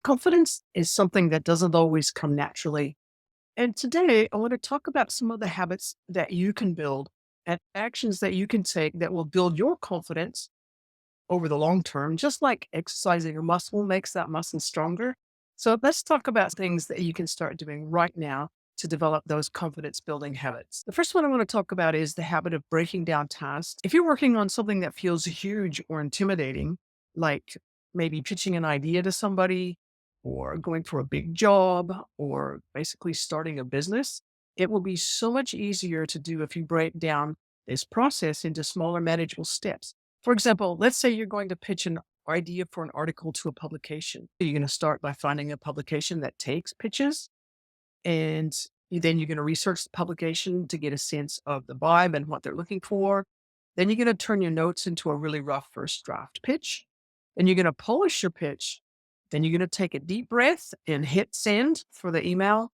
Confidence is something that doesn't always come naturally. And today, I want to talk about some of the habits that you can build and actions that you can take that will build your confidence over the long term, just like exercising a muscle makes that muscle stronger. So, let's talk about things that you can start doing right now to develop those confidence building habits. The first one I want to talk about is the habit of breaking down tasks. If you're working on something that feels huge or intimidating, like maybe pitching an idea to somebody, or going for a big job, or basically starting a business, it will be so much easier to do if you break down this process into smaller, manageable steps. For example, let's say you're going to pitch an idea for an article to a publication. You're going to start by finding a publication that takes pitches, and then you're going to research the publication to get a sense of the vibe and what they're looking for. Then you're going to turn your notes into a really rough first draft pitch. Then you're going to polish your pitch. Then you're going to take a deep breath and hit send for the email.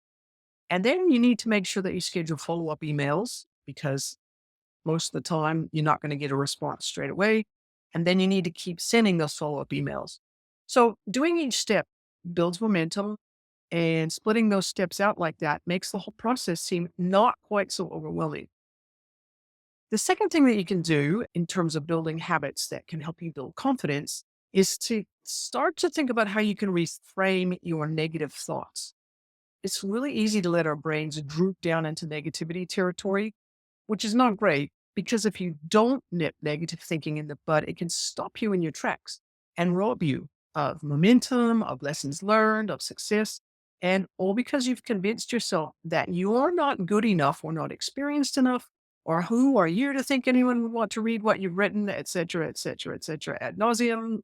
And then you need to make sure that you schedule follow up emails because most of the time you're not going to get a response straight away. And then you need to keep sending those follow up emails. So doing each step builds momentum, and splitting those steps out like that makes the whole process seem not quite so overwhelming. The second thing that you can do in terms of building habits that can help you build confidence is to start to think about how you can reframe your negative thoughts. It's really easy to let our brains droop down into negativity territory, which is not great because if you don't nip negative thinking in the bud, it can stop you in your tracks and rob you of momentum, of lessons learned, of success. And all because you've convinced yourself that you're not good enough or not experienced enough, or who are you to think anyone would want to read what you've written, et cetera, et cetera, et cetera, ad nauseum.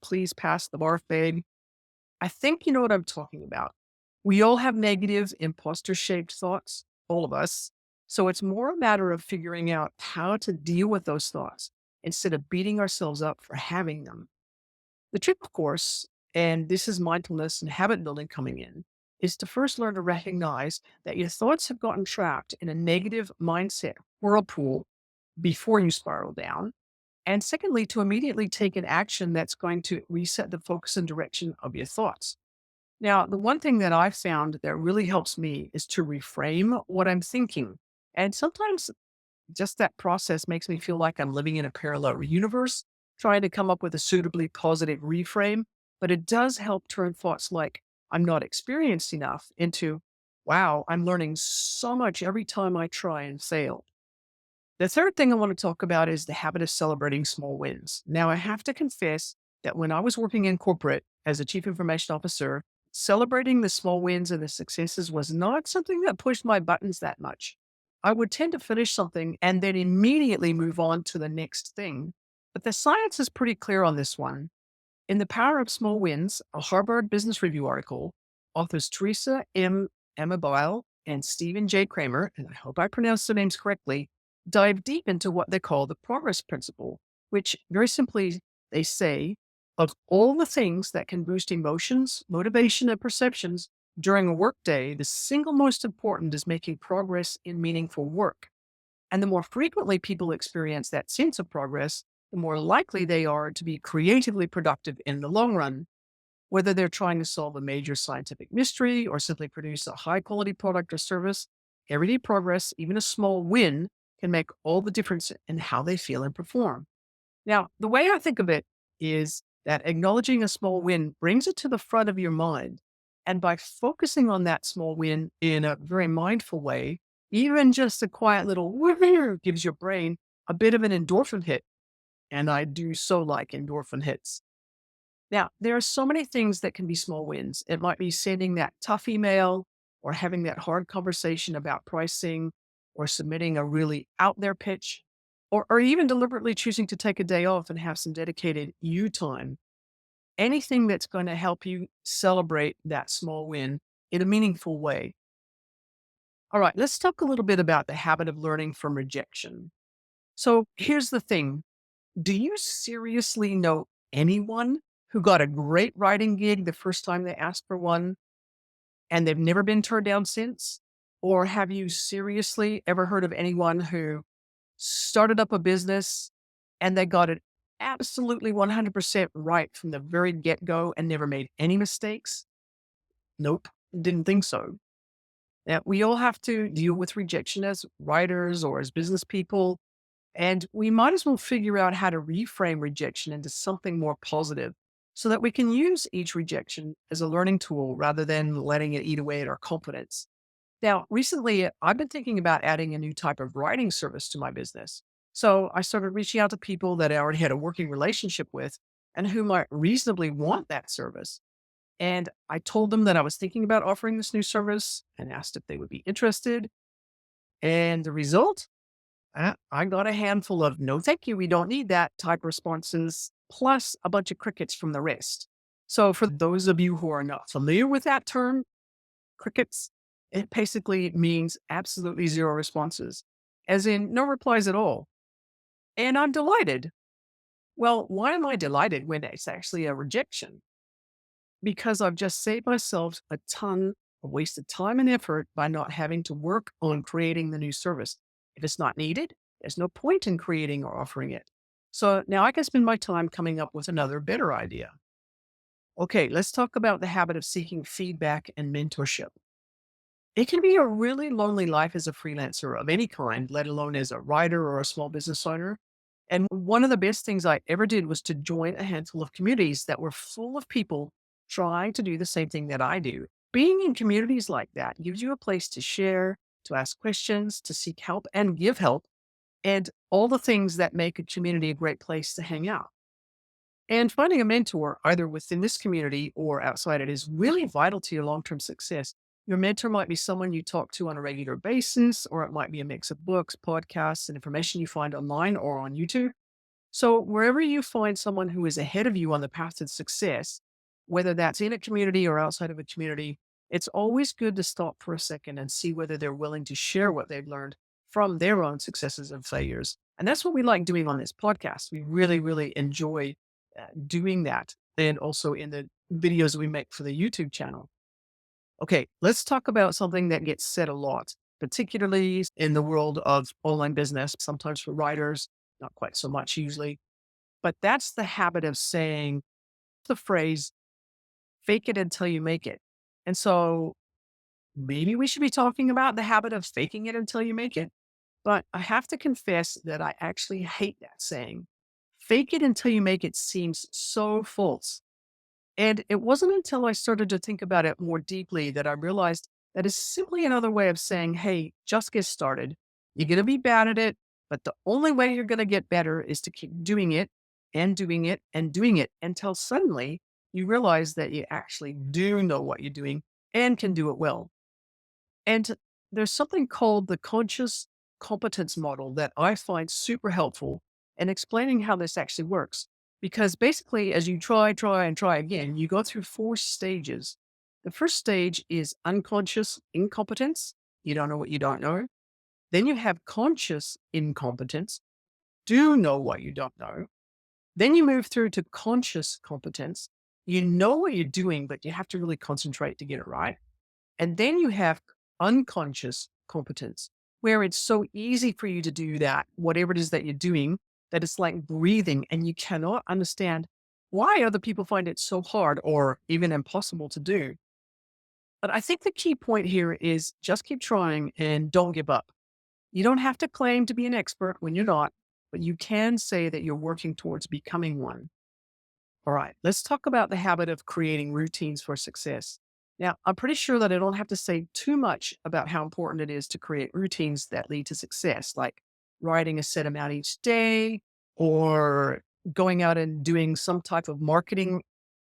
Please pass the bar fade. I think you know what I'm talking about. We all have negative imposter shaped thoughts, all of us. So it's more a matter of figuring out how to deal with those thoughts instead of beating ourselves up for having them. The trick, of course, and this is mindfulness and habit building coming in, is to first learn to recognize that your thoughts have gotten trapped in a negative mindset whirlpool before you spiral down. And secondly, to immediately take an action that's going to reset the focus and direction of your thoughts. Now, the one thing that I've found that really helps me is to reframe what I'm thinking. And sometimes just that process makes me feel like I'm living in a parallel universe, trying to come up with a suitably positive reframe. But it does help turn thoughts like, I'm not experienced enough into, wow, I'm learning so much every time I try and fail. The third thing I want to talk about is the habit of celebrating small wins. Now, I have to confess that when I was working in corporate as a chief information officer, celebrating the small wins and the successes was not something that pushed my buttons that much. I would tend to finish something and then immediately move on to the next thing. But the science is pretty clear on this one. In The Power of Small Wins, a Harvard Business Review article, authors Teresa M. Amabile and Stephen J. Kramer, and I hope I pronounced their names correctly, dive deep into what they call the progress principle, which very simply they say, of all the things that can boost emotions, motivation, and perceptions during a workday, the single most important is making progress in meaningful work. And the more frequently people experience that sense of progress, the more likely they are to be creatively productive in the long run, whether they're trying to solve a major scientific mystery or simply produce a high quality product or service. Everyday progress, even a small win, can make all the difference in how they feel and perform. Now, the way I think of it is that acknowledging a small win brings it to the front of your mind. And by focusing on that small win in a very mindful way, even just a quiet little woohoo gives your brain a bit of an endorphin hit. And I do so like endorphin hits. Now, there are so many things that can be small wins. It might be sending that tough email or having that hard conversation about pricing or submitting a really out there pitch or even deliberately choosing to take a day off and have some dedicated you time. Anything that's going to help you celebrate that small win in a meaningful way. All right, let's talk a little bit about the habit of learning from rejection. So here's the thing. Do you seriously know anyone who got a great writing gig the first time they asked for one and they've never been turned down since? Or have you seriously ever heard of anyone who started up a business and they got it absolutely 100% right from the very get go and never made any mistakes? Nope, didn't think so. Now, we all have to deal with rejection as writers or as business people, and we might as well figure out how to reframe rejection into something more positive so that we can use each rejection as a learning tool rather than letting it eat away at our confidence. Now, recently, I've been thinking about adding a new type of writing service to my business. So I started reaching out to people that I already had a working relationship with and who might reasonably want that service. And I told them that I was thinking about offering this new service and asked if they would be interested. And the result? I got a handful of no, thank you, we don't need that type responses, plus a bunch of crickets from the rest. So, for those of you who are not familiar with that term, crickets, it basically means absolutely zero responses, as in no replies at all. And I'm delighted. Well, why am I delighted when it's actually a rejection? Because I've just saved myself a ton of wasted time and effort by not having to work on creating the new service. If it's not needed, there's no point in creating or offering it. So now I can spend my time coming up with another better idea. Okay, let's talk about the habit of seeking feedback and mentorship. It can be a really lonely life as a freelancer of any kind, let alone as a writer or a small business owner. And one of the best things I ever did was to join a handful of communities that were full of people trying to do the same thing that I do. Being in communities like that gives you a place to share, to ask questions, to seek help and give help, and all the things that make a community a great place to hang out. And finding a mentor, either within this community or outside it, is really vital to your long term success. Your mentor might be someone you talk to on a regular basis, or it might be a mix of books, podcasts, and information you find online or on YouTube. So, wherever you find someone who is ahead of you on the path to success, whether that's in a community or outside of a community, it's always good to stop for a second and see whether they're willing to share what they've learned from their own successes and failures. And that's what we like doing on this podcast. We really, really enjoy doing that. And also in the videos we make for the YouTube channel. Okay, let's talk about something that gets said a lot, particularly in the world of online business, sometimes for writers, not quite so much usually, but that's the habit of saying the phrase, fake it until you make it. And so maybe we should be talking about the habit of faking it until you make it. But I have to confess that I actually hate that saying. Fake it until you make it seems so false. And it wasn't until I started to think about it more deeply that I realized that is simply another way of saying, hey, just get started. You're going to be bad at it, but the only way you're going to get better is to keep doing it and doing it and doing it until suddenly you realize that you actually do know what you're doing and can do it well. And there's something called the conscious competence model that I find super helpful in explaining how this actually works. Because basically, as you try, and try again, you go through four stages. The first stage is unconscious incompetence. You don't know what you don't know. Then you have conscious incompetence. Do know what you don't know. Then you move through to conscious competence. You know what you're doing, but you have to really concentrate to get it right. And then you have unconscious competence, where it's so easy for you to do that, whatever it is that you're doing, that it's like breathing and you cannot understand why other people find it so hard or even impossible to do. But I think the key point here is just keep trying and don't give up. You don't have to claim to be an expert when you're not, but you can say that you're working towards becoming one. All right, let's talk about the habit of creating routines for success. Now, I'm pretty sure that I don't have to say too much about how important it is to create routines that lead to success, like writing a set amount each day or going out and doing some type of marketing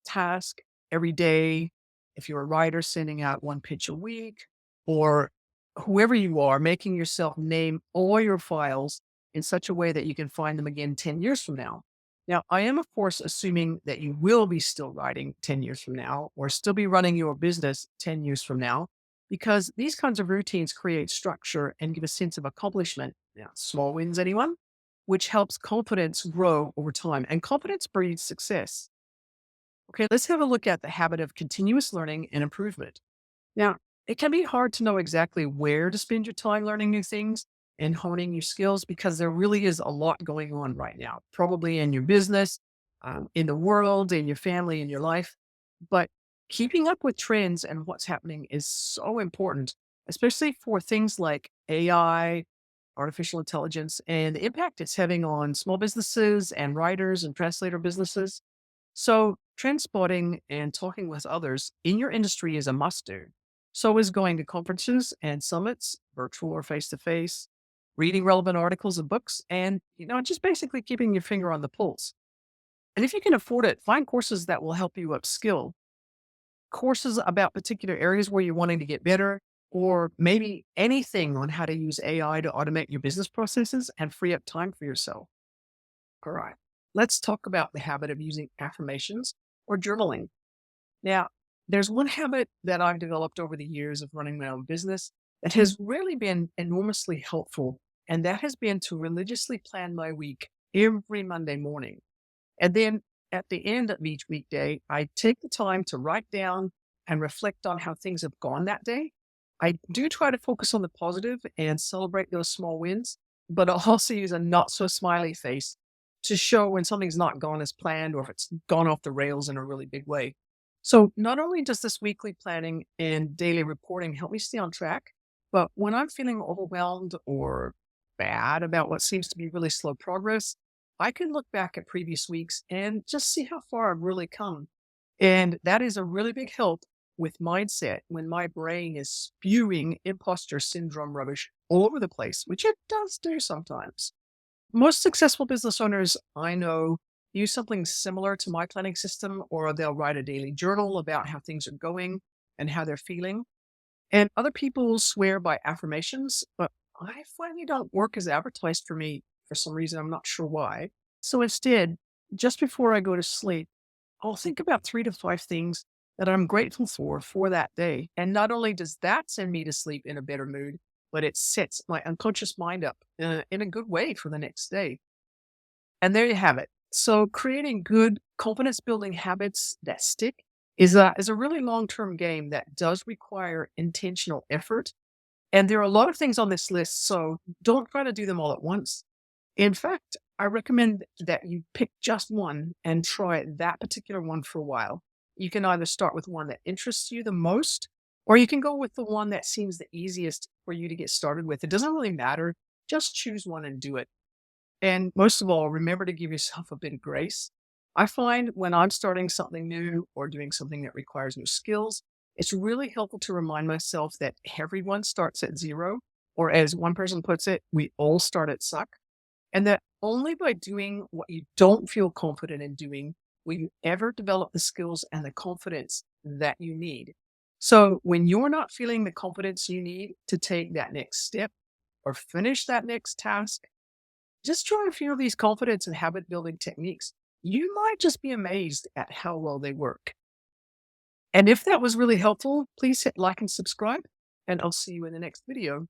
task every day. If you're a writer, sending out one pitch a week, or whoever you are, making yourself name all your files in such a way that you can find them again 10 years from now. Now, I am, of course, assuming that you will be still writing 10 years from now or still be running your business 10 years from now, because these kinds of routines create structure and give a sense of accomplishment. Now, small wins, anyone? Which helps confidence grow over time. And confidence breeds success. Okay, let's have a look at the habit of continuous learning and improvement. Now, it can be hard to know exactly where to spend your time learning new things, and honing your skills because there really is a lot going on right now, probably in your business, in the world, in your family, in your life. But keeping up with trends and what's happening is so important, especially for things like AI, artificial intelligence, and the impact it's having on small businesses and writers and translator businesses. So, trend spotting and talking with others in your industry is a must do. So is going to conferences and summits, virtual or face to face, reading relevant articles and books, and just basically keeping your finger on the pulse. And if you can afford it, find courses that will help you upskill, courses about particular areas where you're wanting to get better, or maybe anything on how to use AI to automate your business processes and free up time for yourself. All right. Let's talk about the habit of using affirmations or journaling. Now, there's one habit that I've developed over the years of running my own business that has really been enormously helpful, and that has been to religiously plan my week every Monday morning. And then at the end of each weekday, I take the time to write down and reflect on how things have gone that day. I do try to focus on the positive and celebrate those small wins, but I'll also use a not so smiley face to show when something's not gone as planned or if it's gone off the rails in a really big way. So not only does this weekly planning and daily reporting help me stay on track, but when I'm feeling overwhelmed or bad about what seems to be really slow progress, I can look back at previous weeks and just see how far I've really come. And that is a really big help with mindset when my brain is spewing imposter syndrome rubbish all over the place, which it does do sometimes. Most successful business owners I know use something similar to my planning system, or they'll write a daily journal about how things are going and how they're feeling. And other people swear by affirmations, but I find they don't work as advertised for me for some reason. I'm not sure why. So instead, just before I go to sleep, I'll think about 3 to 5 things that I'm grateful for that day. And not only does that send me to sleep in a better mood, but it sets my unconscious mind up in a good way for the next day. And there you have it. So creating good confidence building habits that stick is a really long term game that does require intentional effort. And there are a lot of things on this list, so don't try to do them all at once. In fact, I recommend that you pick just one and try that particular one for a while. You can either start with one that interests you the most, or you can go with the one that seems the easiest for you to get started with. It doesn't really matter. Just choose one and do it. And most of all, remember to give yourself a bit of grace. I find when I'm starting something new or doing something that requires new skills, it's really helpful to remind myself that everyone starts at zero, or as one person puts it, we all start at suck. And that only by doing what you don't feel confident in doing will you ever develop the skills and the confidence that you need. So when you're not feeling the confidence you need to take that next step or finish that next task, just try a few of these confidence and habit building techniques. You might just be amazed at how well they work. And if that was really helpful, please hit like and subscribe, and I'll see you in the next video.